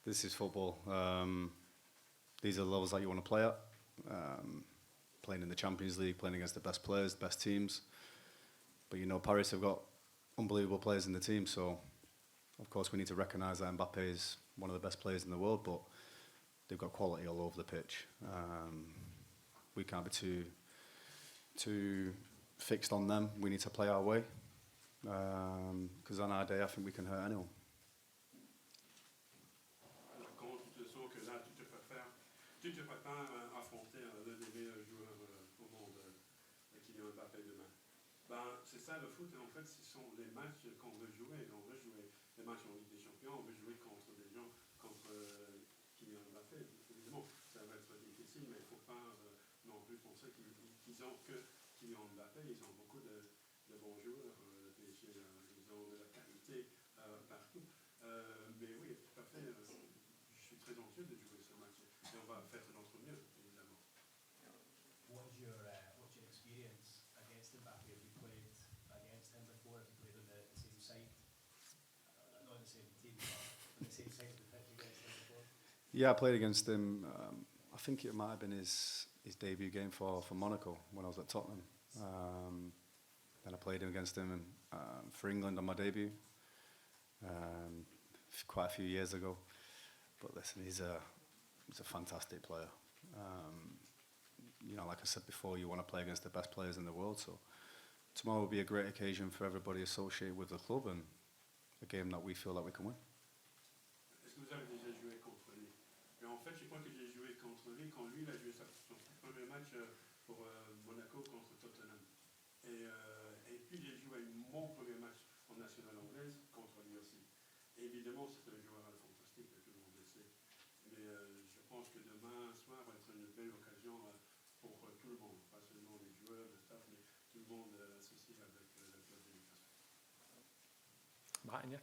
This is football. These are the levels that you want to play at. Playing in the Champions League, playing against the best players, the best teams. But you know, Paris have got unbelievable players in the team, so of course we need to recognise that Mbappé is one of the best players in the world, but they've got quality all over the pitch. We can't be too fixed on them. We need to play our way, because on our day I think we can hurt anyone. Comment tu te sens que là tu te prépares à affronter l'un des meilleurs joueurs au monde, Kylian Mbappé demain? Ben, c'est ça le foot, et en fait ce sont les matchs qu'on veut jouer. On veut jouer les matchs en Ligue des Champions, on veut jouer contre des gens, contre Kylian Mbappé. Évidemment, ça va être difficile, mais il ne faut pas non plus penser qu'ils ont que Kylian Mbappé. Ils ont beaucoup de bons joueurs, le PSG, ils ont de la qualité partout. Mais oui, tout à fait, je suis très anxieux de jouer ce match. Et on va faire notre mieux, évidemment. What's your experience against Mbappé? Have you played against him before? Have you played on the same side? Not on the same team, but on the same side of the pitch against him before? Yeah, I played against him. I think it might have been his debut game for Monaco when I was at Tottenham. Then I played against him for England on my debut quite a few years ago. But listen, he's a fantastic player. You know, like I said before, you want to play against the best players in the world. So tomorrow will be a great occasion for everybody associated with the club and a game that we feel that we can win. Est-ce que vous avez déjà joué contre lui? Et en fait, je crois que j'ai joué contre lui quand lui il a joué son premier match pour Monaco contre Tottenham. Et puis j'ai joué mon premier match en nationale anglaise contre lui aussi. Et évidemment, c'est un joueur fantastique, tout le monde le sait. Mais je pense que demain soir va être une belle occasion pour tout le monde, pas seulement les joueurs, le staff, mais tout le monde associé avec le club de Liga. Martin, yeah.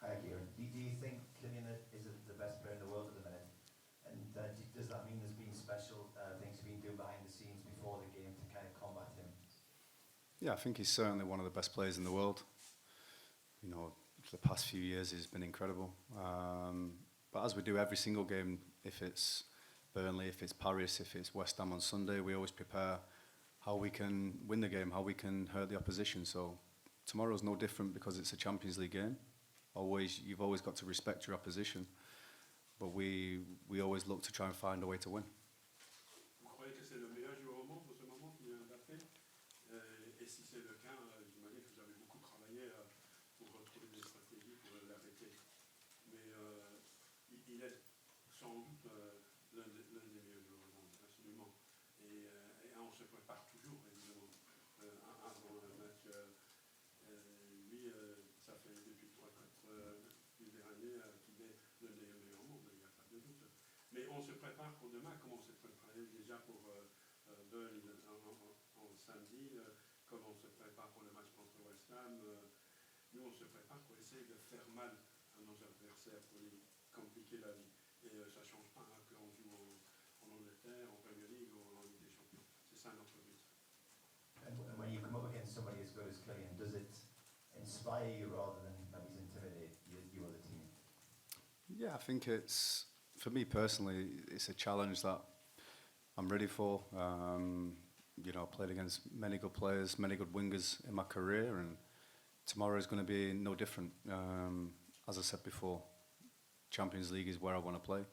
Hi, Kieran. Do you think Kylian is the best player in the world at the minute? And does that mean there's been special things you've been doing behind the scenes before the game to kind of combat him? Yeah, I think he's certainly one of the best players in the world. You know, for the past few years he's been incredible. But as we do every single game, if it's Burnley, if it's Paris, if it's West Ham on Sunday, we always prepare how we can win the game, how we can hurt the opposition. So tomorrow's no different because it's a Champions League game. You've always got to respect your opposition, but we always look to try and find a way to win. Vous croyez que c'est le meilleur joueur au monde en ce moment, Kylian Mbappé? Et si c'est le cas, j'imagine que vous avez beaucoup travaillé pour retrouver des stratégies pour l'arrêter. Mais il est sans doute l'un des meilleurs joueurs au monde, absolument. Et on se prépare toujours, évidemment, avant le match. Lui, ça fait depuis 3-4 plusieurs années qu'il est l'un des meilleurs au monde, il n'y a pas de doute. Mais on se prépare pour demain, comme on s'est préparé déjà pour Burnley en samedi, comme on se prépare pour le match contre West Ham. Nous, on se prépare pour essayer de faire mal à nos adversaires, pour les compliquer la vie. Et ça ne change pas qu'on joue en Angleterre, en Premier League ou en Ligue des Champions. C'est ça notre but. And when you come up against somebody as good as Kylian, does it inspire you rather than maybe intimidate you or the team? Yeah, I think for me personally, it's a challenge that I'm ready for. You know, I played against many good players, many good wingers in my career, and tomorrow is going to be no different. As I said before, Champions League is where I want to play,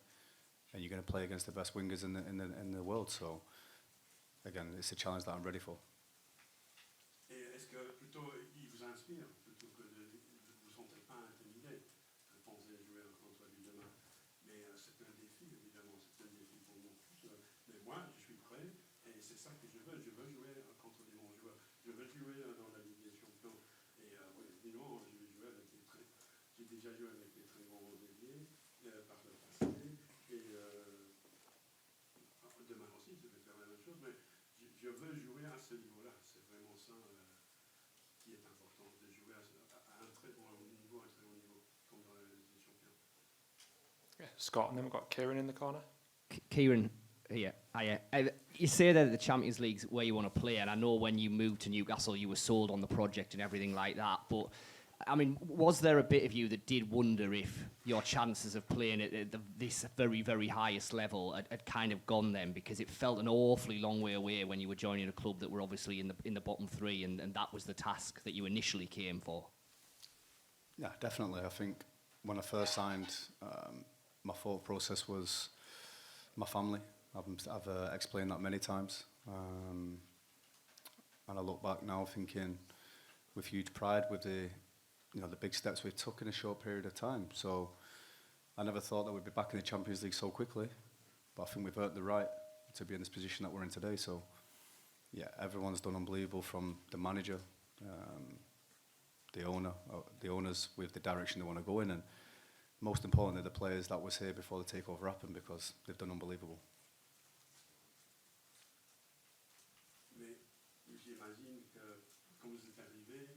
and you're going to play against the best wingers in the world. So, again, it's a challenge that I'm ready for. Et est-ce que plutôt il vous inspire plutôt que de vous sentez pas intimidé de penser jouer contre lui demain? Mais c'est un défi, évidemment, c'est un défi pour nous tous. Mais moi, je suis prêt et c'est ça que je veux. Je veux jouer contre des bons joueurs. Je veux jouer dans la Ligue des Champions. Et oui, évidemment, je vais jouer avec j'ai déjà joué avec des très bons ailiers par le passé. Et demain aussi, je vais faire la même chose. Mais je veux jouer à ce niveau-là. C'est vraiment ça qui est important, de jouer à un très bon niveau, comme dans la Ligue des Champions. Yeah, Scott, and then we've got Kieran in the corner. Kieran, here. You say that the Champions League's where you want to play, and I know when you moved to Newcastle, you were sold on the project and everything like that. But I mean, was there a bit of you that did wonder if your chances of playing at this very, very highest level had kind of gone then? Because it felt an awfully long way away when you were joining a club that were obviously in the bottom three, and that was the task that you initially came for. Yeah, definitely. I think when I first signed, my thought process was my family. I've explained that many times. And I look back now thinking with huge pride with the big steps we took in a short period of time. So I never thought that we'd be back in the Champions League so quickly, but I think we've earned the right to be in this position that we're in today. So yeah, everyone's done unbelievable, from the manager, the owners with the direction they want to go in, and most importantly the players that was here before the takeover happened, because they've done unbelievable. J'imagine que quand vous êtes arrivé,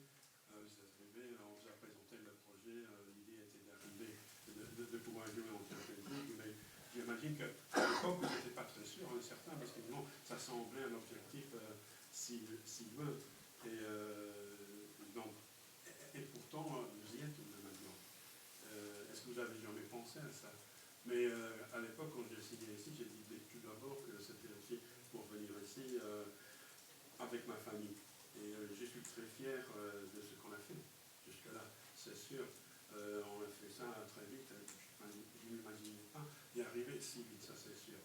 on vous a présenté le projet, l'idée était d'arriver, de pouvoir jouer en Champions League, mais j'imagine qu'à l'époque vous n'étiez pas très sûr, certain, parce que non, ça semblait un objectif si loin, et pourtant vous y êtes maintenant. Est-ce que vous avez jamais pensé à ça? Mais à l'époque, quand j'ai signé ici, j'ai dit tout d'abord que c'était aussi pour venir ici avec ma famille. Et je suis très fier de ce qu'on a fait jusque-là, c'est sûr. On a fait ça très vite. Je ne m'imaginais pas y arriver si vite, ça c'est sûr.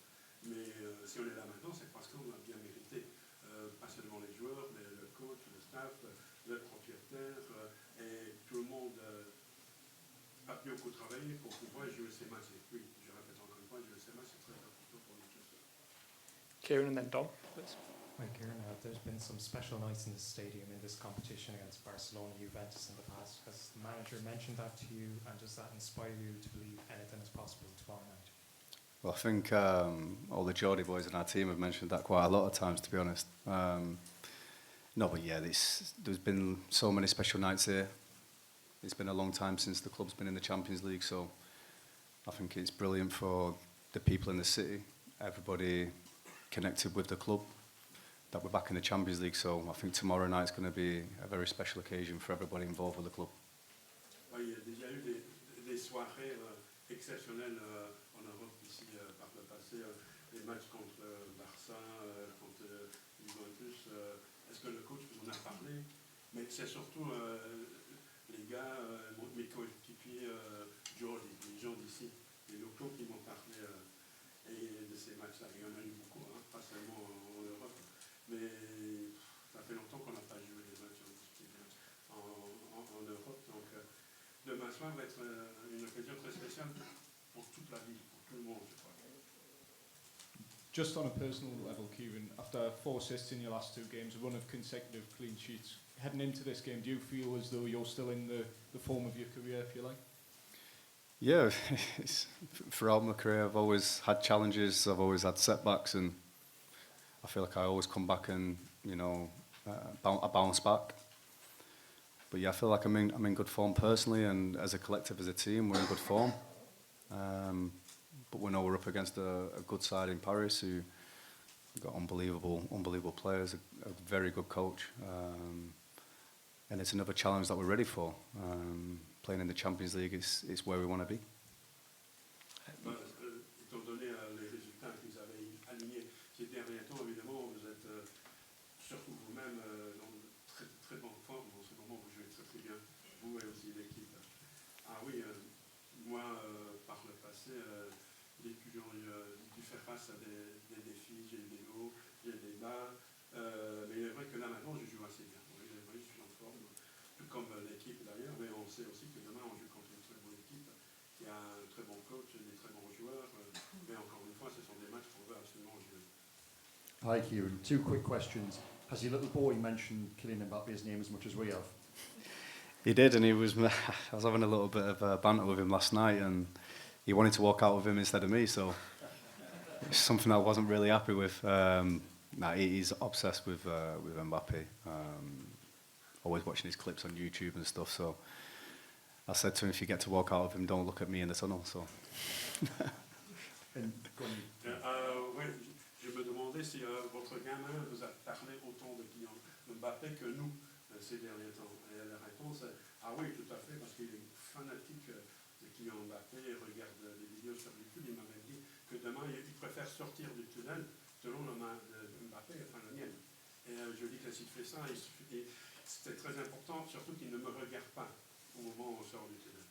Mais si on est là maintenant, c'est parce qu'on a bien mérité. Pas seulement les joueurs, mais le coach, le staff, le propriétaire, et tout le monde a beaucoup travaillé pour pouvoir jouer ces matchs. Et oui, je répète encore une fois, jouer ces matchs, c'est très important pour nous tous. Kieran and then Dom, please. Hi Kieran, there's been some special nights in the stadium in this competition against Barcelona, Juventus in the past. Has the manager mentioned that to you, and does that inspire you to believe anything is possible tomorrow night? Well, I think all the Geordie boys in our team have mentioned that quite a lot of times, to be honest. No, but yeah, there's been so many special nights here. It's been a long time since the club's been in the Champions League, so I think it's brilliant for the people in the city, everybody connected with the club, that we're back in the Champions League. So I think tomorrow night's going to be a very special occasion for everybody involved with the club. Oui, il y a déjà eu des soirées exceptionnelles en Europe ici par le passé, les matchs contre Barça, contre Juventus. Est-ce que le coach vous en a parlé? Mais c'est surtout les gars, mes coéquipiers Geordie, les gens d'ici, les locaux qui m'ont parlé et de ces matchs-là. Il y en a eu beaucoup, pas seulement en Europe, mais ça fait longtemps qu'on n'a pas joué les matchs en Europe. Donc demain soir va être une occasion très spéciale pour toute la ville, pour tout le monde, je crois. Just on a personal level, Kieran, after 4 assists in your last 2 games, a run of consecutive clean sheets, heading into this game, do you feel as though you're still in the form of your career, if you like? Yeah, throughout my career I've always had challenges, I've always had setbacks, and I feel like I always come back and, I bounce back. But yeah, I feel like I'm in good form personally, and as a collective, as a team, we're in good form. But we know we're up against a good side in Paris who got unbelievable players, a very good coach, and it's another challenge that we're ready for. Playing in the Champions League is where we want to be. Étant donné les résultats que vous avez alignés ces derniers temps, évidemment, vous êtes surtout vous-même dans très très bonne forme. En ce moment, vous jouez très très bien, vous et aussi l'équipe. Ah oui, moi, par le passé, j'ai toujours dû faire face à des défis. J'ai eu des hauts, j'ai eu des bas. Mais il est vrai que là maintenant, je joue assez bien. Oui, je suis en forme, tout comme l'équipe d'ailleurs. Mais on sait aussi que demain, on joue contre une très bonne équipe qui a un très bon coach, des très bons joueurs. Mais encore une fois, ce sont des matchs qu'on veut absolument jouer. Hi Kieran, 2 quick questions. Has your little boy mentioned Kylian Mbappe's name as much as we have? He did, and I was having a little bit of banter with him last night, and he wanted to walk out with him instead of me, so it's something I wasn't really happy with. He's obsessed with Mbappé, always watching his clips on YouTube and stuff, so I said to him, if you get to walk out with him, don't look at me in the tunnel. So. Oui, je me demandais si votre gamin vous a parlé autant de Kylian Mbappé que nous ces derniers temps. Et la réponse, Ah oui, tout à fait, parce qu'il est fanatique de Kylian Mbappé, il regarde des vidéos sur YouTube, il m'a même dit que demain, il préfère sortir du tunnel selon la main de Mbappé, enfin la mienne. Et je dis que s'il fait ça, c'est très important, surtout qu'il ne me regarde pas au moment où on sort du tunnel.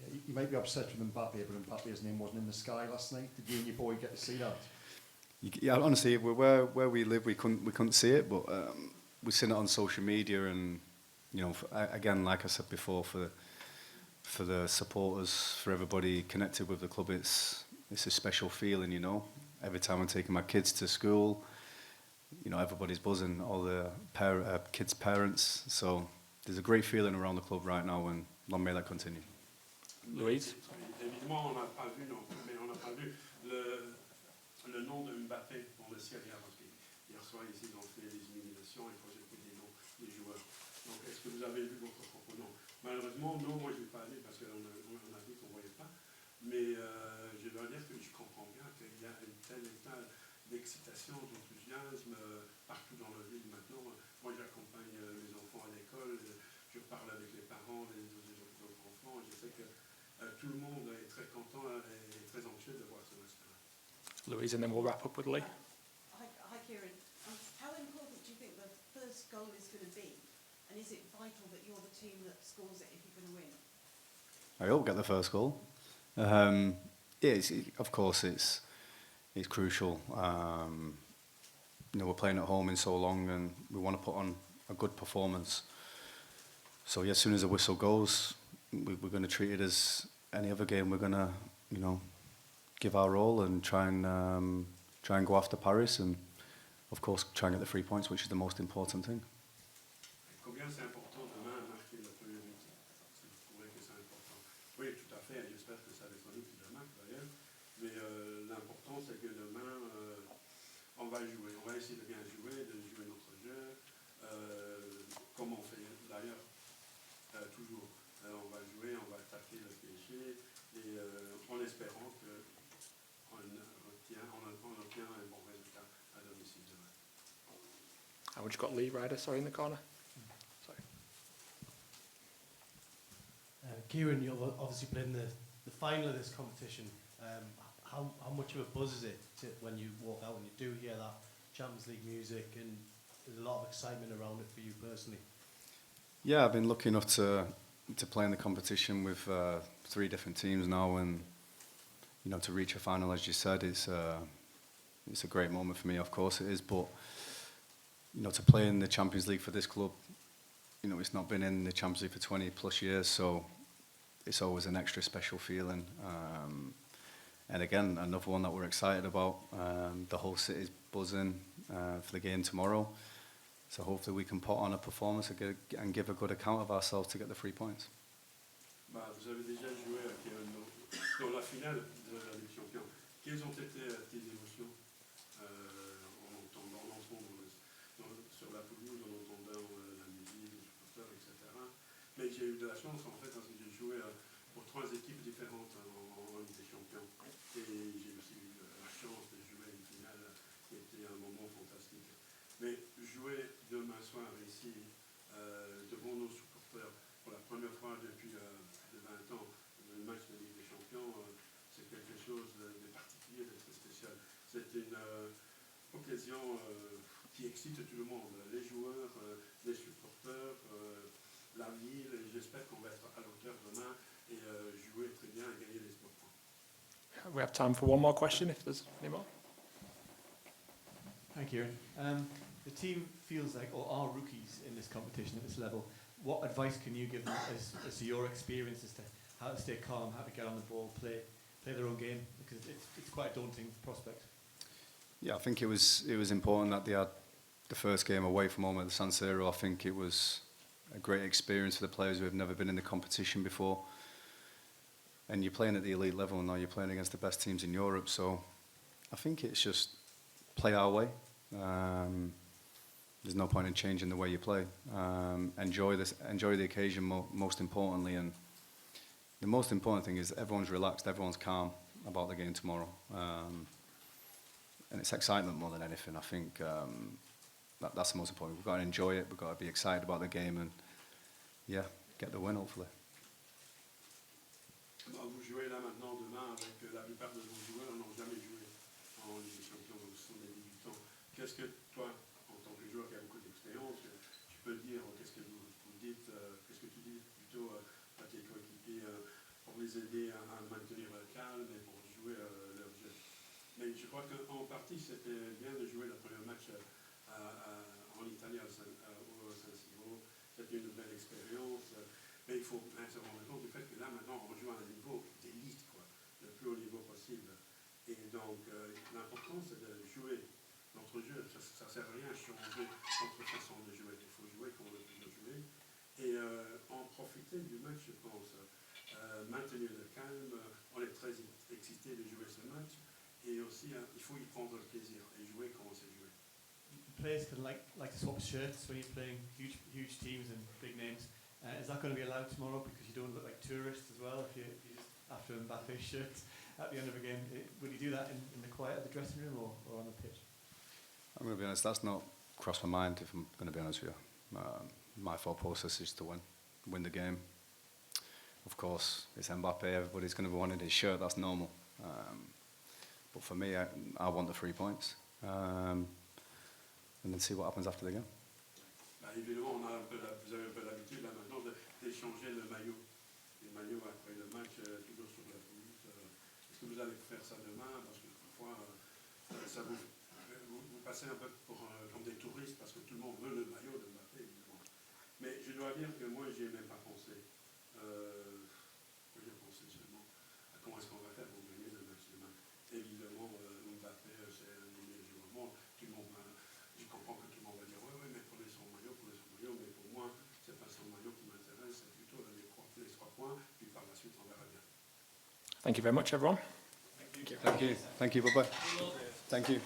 Yeah, you might be upset with Mbappe, but Mbappe's name wasn't in the sky last night. Did you and your boy get to see that? Yeah, honestly, where we live, we couldn't see it, but we've seen it on social media, and you know, again, like I said before, for the supporters, for everybody connected with the club, it's a special feeling, you know. Every time I'm taking my kids to school, you know, everybody's buzzing, all the kids' parents. So there's a great feeling around the club right now, and long may that continue. Louise? Évidemment, on n'a pas vu non plus, mais on n'a pas vu le nom de Mbappé dans le Serie A, parce qu'hier soir, ici, ils ont fait des éliminations, il faut j'ai pris des noms des joueurs. Donc, est-ce que vous avez vu votre propre nom? Malheureusement, non, moi, je n'ai pas vu, parce qu'on a dit qu'on ne voyait pas. Mais je dois dire que je comprends bien qu'il y a un tel état d'excitation, d'enthousiasme partout dans la ville maintenant. Moi, j'accompagne mes enfants à l'école, je parle avec les parents des autres enfants, et je sais que tout le monde est très content et très anxieux de voir ce match-là. Louise, and then we'll wrap up with Lee. Hi Kieran. How important do you think the first goal is going to be? And is it vital that you're the team that scores it if you're going to win? I hope we get the first goal. Yeah, of course, it's crucial. You know, we're playing at home in so long, and we want to put on a good performance. So yeah, as soon as the whistle goes, we're going to treat it as any other game. We're going to, you know, give our all and try and go after Paris, and of course try and get the 3 points, which is the most important thing. Combien c'est important demain à marquer le premier but? Vous trouvez que c'est important? Oui, tout à fait. J'espère que ça va être nous qui le marque d'ailleurs. Mais l'important, c'est que demain, on va jouer. On va essayer de bien jouer, de jouer notre jeu, comme on fait d'ailleurs toujours. On va jouer, on va attaquer le péché, et en espérant qu'on obtient un bon résultat à domicile demain. And we've got Lee Ryder, sorry, in the corner. Sorry. Kieran, you're obviously playing the final of this competition. How much of a buzz is it when you walk out and you do hear that Champions League music, and there's a lot of excitement around it for you personally? Yeah, I've been lucky enough to play in the competition with 3 different teams now, and you know, to reach a final, as you said, it's a great moment for me. Of course, it is, but you know, to play in the Champions League for this club, you know, it's not been in the Champions League for 20 plus years, so it's always an extra special feeling. And again, another one that we're excited about. The whole city's buzzing for the game tomorrow. So hopefully we can put on a performance and give a good account of ourselves to get the 3 points. Bah, vous avez déjà joué dans la finale de la Ligue des Champions. Quelles ont été tes émotions en entendant sur la pelouse, en entendant la musique, les supporters, etc. Mais j'ai eu de la chance en fait parce que j'ai joué pour 3 équipes différentes en Ligue des Champions. Et j'ai aussi eu la chance de jouer une finale qui était un moment fantastique. Mais jouer demain soir ici devant nos supporters pour la première fois depuis plus de 20 ans, le match de Ligue des Champions, c'est quelque chose de particulier, de très spécial. C'est une occasion qui excite tout le monde, les joueurs, les supporters, la ville, et j'espère qu'on va être à l'auteur demain et jouer très bien et gagner les 3 points. We have time for one more question if there's any more. Thank you. The team feels like, or are rookies in this competition at this level. What advice can you give them as to your experience as to how to stay calm, how to get on the ball, play their own game? Because it's quite a daunting prospect. Yeah, I think it was important that they had the first game away from home at the San Siro. I think it was a great experience for the players who have never been in the competition before. And you're playing at the elite level now, you're playing against the best teams in Europe, so I think it's just play our way. There's no point in changing the way you play. Enjoy the occasion most importantly, and the most important thing is everyone's relaxed, everyone's calm about the game tomorrow. And it's excitement more than anything. I think that's the most important. We've got to enjoy it, we've got to be excited about the game, and yeah, get the win, hopefully. Vous jouez là maintenant, demain, avec la plupart de vos joueurs n'ont jamais joué en Ligue des Champions, donc ce sont des débutants. Qu'est-ce que toi, en tant que joueur qui a beaucoup d'expérience, tu peux dire, qu'est-ce que vous dites, qu'est-ce que tu dis plutôt à tes coéquipiers pour les aider à maintenir le calme et pour jouer leur jeu? Mais je crois qu'en partie, c'était bien de jouer le premier match en Italie au San Siro. C'était une belle expérience. Mais il faut se rendre compte du fait que là, maintenant, on joue à un niveau d'élite, quoi, le plus haut niveau possible. Et donc, l'important, c'est de jouer notre jeu. Ça ne sert à rien de changer notre façon de jouer. Il faut jouer comme on veut jouer. Et en profiter du match, je pense. Maintenir le calme. On est très excité de jouer ce match. Et aussi, il faut y prendre le plaisir et jouer comme on sait jouer. Players can like to swap shirts when you're playing huge teams and big names. Is that going to be allowed tomorrow because you don't look like tourists as well if you just after Mbappe's shirt at the end of a game? Will you do that in the quiet of the dressing room or on the pitch? I'm going to be honest, that's not crossed my mind, if I'm going to be honest with you. My thought process is to win the game. Of course, it's Mbappé, everybody's going to be wanting his shirt, that's normal. But for me, I want the 3 points. And then see what happens after the game. Évidemment, vous avez un peu l'habitude là maintenant d'échanger le maillot. Les maillots après le match, toujours sur la pelouse. Est-ce que vous allez faire ça demain? Parce que parfois, vous passez un peu comme des touristes parce que tout le monde veut le maillot de Mbappé, évidemment. Mais je dois dire que moi, j'y ai même pas pensé. J'ai pensé seulement à comment est-ce qu'on va faire pour gagner le match demain. Évidemment, Mbappé, c'est un des meilleurs joueurs au monde. Tout le monde je comprends que tout le monde va dire oui, mais prenez son maillot, mais pour moi, c'est pas son maillot qui m'intéresse, c'est plutôt les 3 points, puis par la suite, on verra bien. Thank you very much, everyone. Thank you. Thank you. Bye-bye. Thank you.